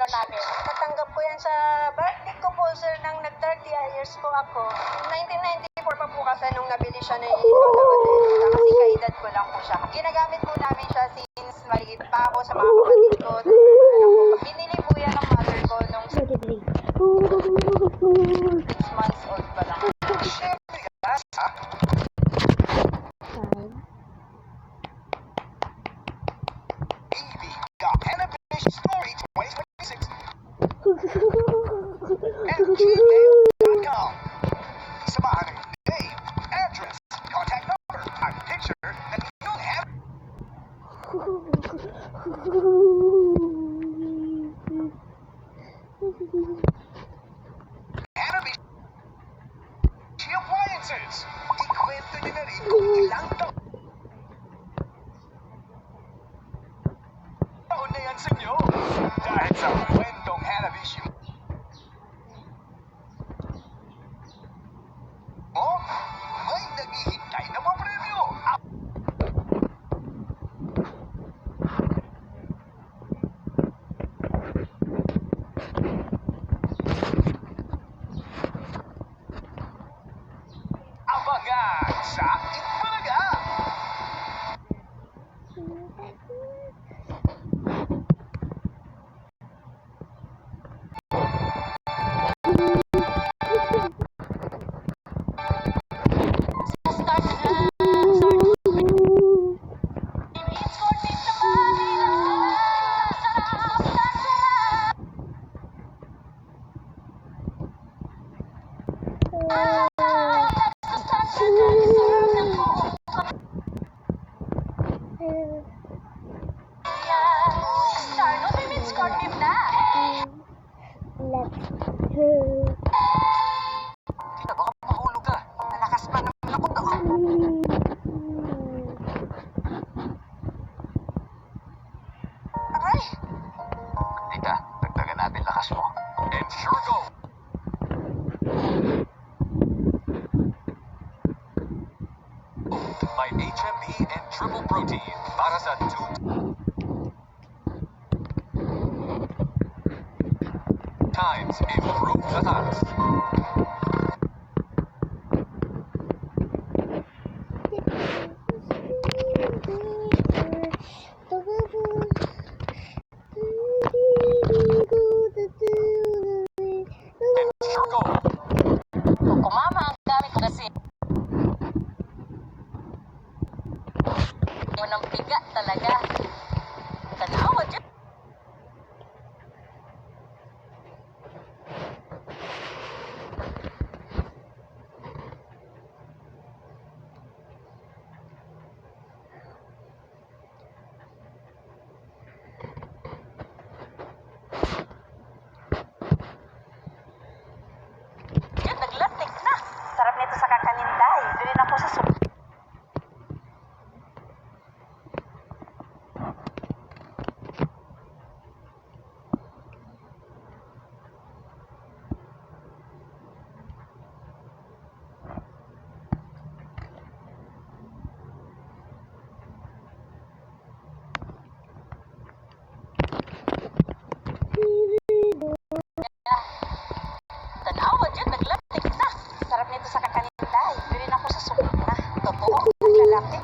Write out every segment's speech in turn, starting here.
namin. Natanggap ko yan sa birthday ko po, sir, nang nag-30 years po ako. 1994 pa po kasi nung nabili siya ni Lola Odette. Kasi kaedad ko lang po siya. Ginagamit po namin siya since maliit pa ako sa mga kapatid ko. Binili po yan ng mother ko nung 6 months old pa lang. Story 2026 at gmail.com. Samahan ng name, address, contact number, at picture that you'll have. Hanabishi Appliances. Ikwento nyo na rin kung ilang taon na yan sa inyo. Dahil sa kwentong Hanabishi may naghihintay na mga premyo. Abangan sa Itbulaga. Tita, baka mahulog ka. Malakas pa naman ako daw. Aray! Tita, dagdagan natin lakas mo. And sure go! By HMB and Triple Protein. Para sa 2 times improved lakas. Kumama ang gamit ko kasi. Unang piga talaga. Tanawa dyan. Naglatik na. Sarap nito sa kakaninday. Doon ako sa tanawa dyan. Naglatik na. Sarap nito sa kakaninday. Doon ako sa sumpa. Totoo. Naglalaki.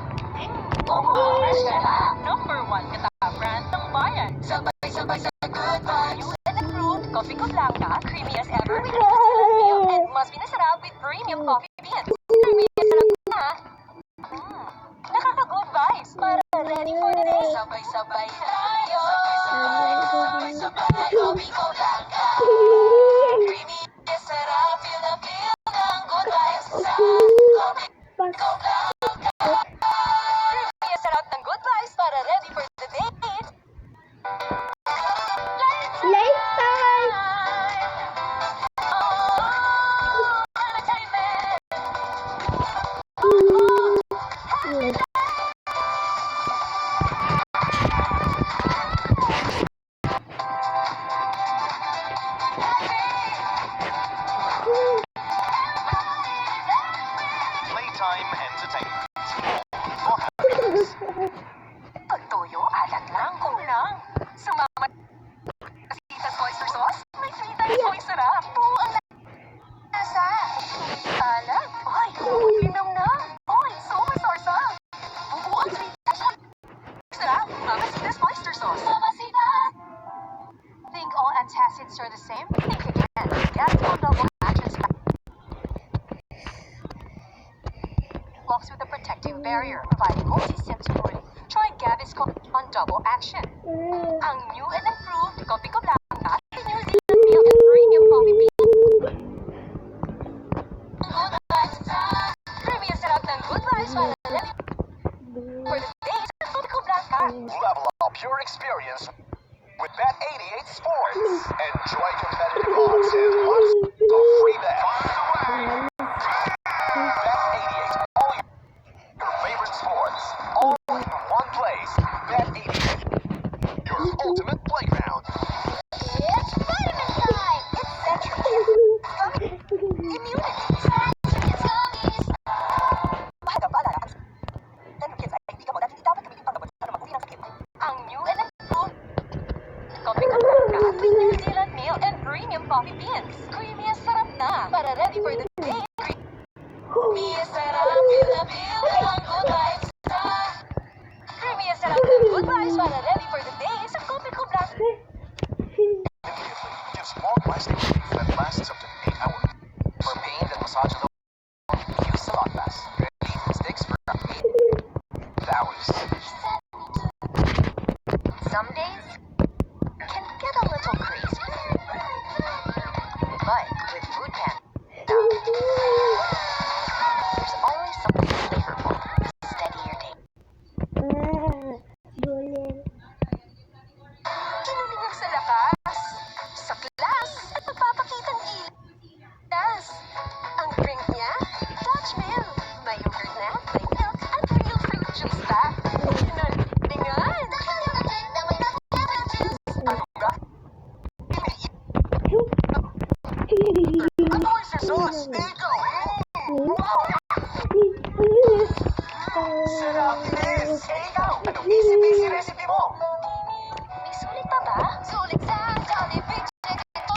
Number 1 kata-brand ng bayan. Sabay-sabay sa good vibes. You and approved Coffee Co Blanca, creamy as ever with milk and must be nasarap with premium coffee beans. Creamy as sarap na. Nakaka-good vibes. Para ready for the day. Sabay-sabay tayo. Sabay-sabay Coffee Co Blanca. Creamy as sarap. Feel the feel ng good vibes sa Coffee Co Blanca. Creamy as sarap ng good vibes para ready for the date. Lifetime! sarap! Mamacita's oyster sauce. Mamacita! Think all antacids are the same? Think again. Gaviscon Double Action blocks with a protective barrier, providing multi-sensory. Try Gaviscon on Double Action. Ang new and improved Kopi Ko Blanca, New Zealand milk and premium coffee bean. Good vibes. Creamy ang sarap ng good vibes para for the days of Kopi Ko Blanca. Level up your experience with Bet88 Sports. Enjoy competitive odds and lots of free bets. Bet88, all your favorite sports, all in one place. Bet88, your ultimate playground. It's vitamin time! It's Central Immunity. It's gummies. Mahalagang paalala, ang kids ay hindi ka mo dahil dapat gamitin panggamot sa lumang uri ng sakit. Ang new and improved Kopi Ko Blanca with New Zealand milk and premium coffee beans. Creamy ang sarap na para ready for the day. Creamy ang sarap, feel the feel ng good vibes na. Creamy ang sarap ng good vibes para ready for the day sa Kopi Ko Blanca. Gives long-lasting relief that lasts up to 8 hours. For pain and massage alone, use Salon Pass. Relief sticks for 8 hours. Some days can get a little crazy. But with Food Panda, there's always something flavorful to steady your day. Kinulingan sa lakas, sa class, at magpapakitang gilas. Ang drink niya, Dutch Mill. May yogurt na, may milk, at real fruit juice pa. Kinalingan! Ano ba? Ang oyster sauce! Ikaw! Sarap this! Ikaw! Anong easy-peasy recipe mo? May sulit pa ba? Sulit sa Jollibee Chicken ito.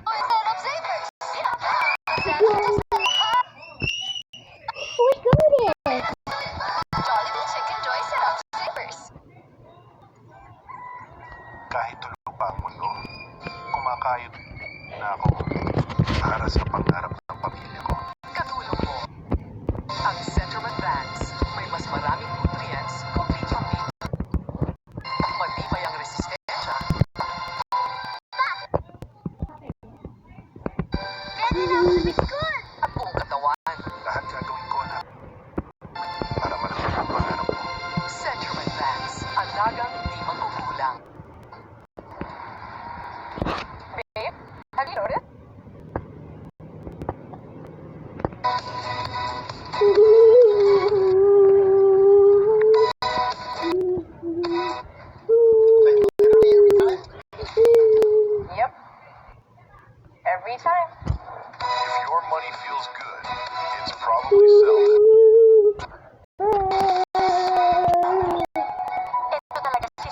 Oyster of Savers! Sarap sa lahat! Jollibee Chicken Joy Sarap Savers! Kahit tulog pa ang mundo, kumakayod na ako para sa pangarap ng pamilya ko. Katulong mo. Ang Centrum Advance may mas maraming nutrients, complete ang meat. Matibay ang resistensya. Ready na ako sa school! At buong katawan. Lahat gagawin ko na para malaman ang pangarap ko. Centrum Advance. Alagang di magkukulang. Babe, have you noticed? Yep. Every time. If your money feels good, it's probably seldom. Ito talaga si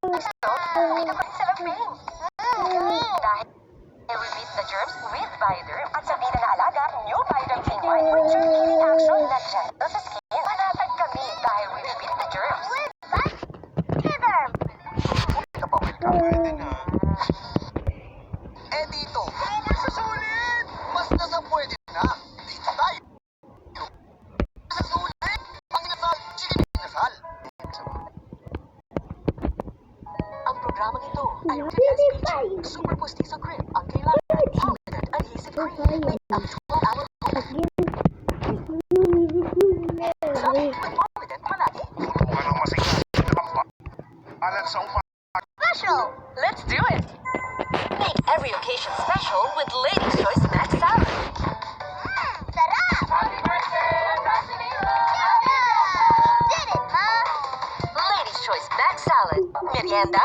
Gusto, hindi ka pa rin salamin. Dahil we beat the germs with Bioderm. At sa vida na alaga, new Bioderm King White with germ killing action na gentle sa skin. Panatag kami dahil we beat the germs. With Bioderm! Ito pa, welcome. Pwede na. Eh dito, sa sulit! Mas nasa pwede na. Dito tayo. Sa sulit! Ang inasal, chicken inasal. Ang programang ito ay RIP SPG, Super Pustiso Grip, ang kailangan, Polynet Adhesive Cream, with up to 12 hour sabi, with Polynet palagi. Anong masiglas na kapwa? Alat sa upa. Special! Let's do it! Make every occasion special with Lady's Choice Max Salad. Sarap! Happy birthday, Did it, Ma! Lady's Choice Max Salad. Merienda,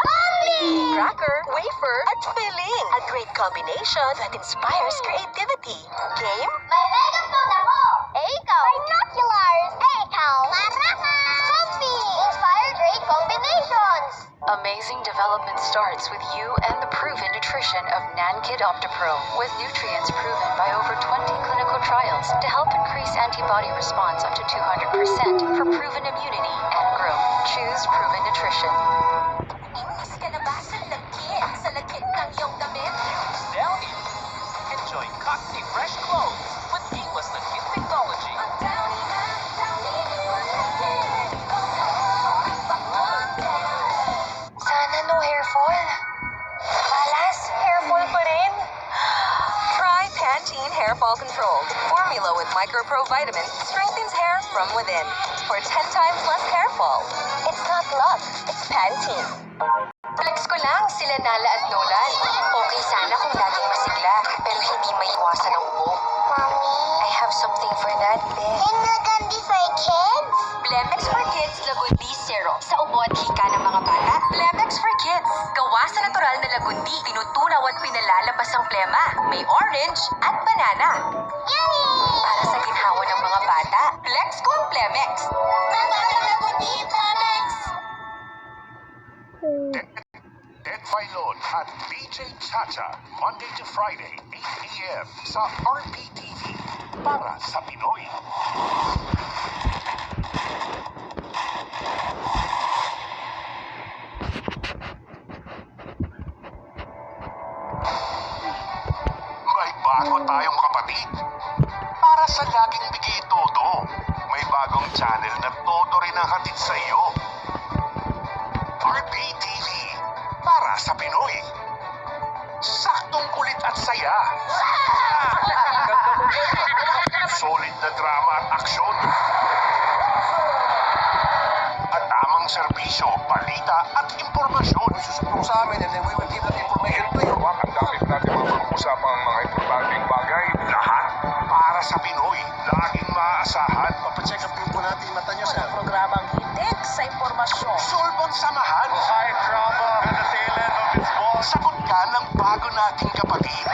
cracker, wafer, at filling. A great combination that inspires creativity. Game? May megaphone ako! Ikaw! Binoculars! Ikaw! Marama! Zombie! Inspire great combinations! Amazing development starts with you and the proven nutrition of NanKid OptiPro, with nutrients proven by over 20 clinical trials to help increase antibody response up to 200% for proven immunity and growth. fall-controlled. Formula with Micro-Pro vitamins strengthens hair from within for 10 times less hair fall. It's not luck, it's Pantene. Flex ko lang sila Nala at Nolan. Okay sana kung laging masigla, pero hindi maiwasan ang ubo. Mommy, I have something for that, Beth. and Lagundi for kids? Blemex for Kids Lagundi Zero. Sa ubo at hika ng mga bata, Blemex for Kids. Gawa sa natural na lagundi, tinutunaw at pinalalabas ang plema. May orange at banana. Yummy! Para sa ginhawa ng mga bata, flex ko ang Blemex. Lagundi, Lamex! Ed Filon at DJ Chacha, Monday to Friday, 8 a.m. sa RPTV para sa Pinoy. May bago tayong kapatid. Para sa laging bigay todo, may bagong channel na todo rin ang hatid sa iyo. RPTV para sa Pinoy. Saktong kulit at saya. Solid na drama at aksyon. At tamang serbisyo, balita at impormasyon. Susuplong sa amin and then we will give that information to you. Ang dami natin mga pag-usapang mga importanteng bagay. Lahat para sa Pinoy. Laging maaasahan. Papacheck up din po natin mata niyo sa Programang hitik sa impormasyon. Sulbon Samahan. High drama at the tail end of its ball. Sagot ka ng bago nating kapatid.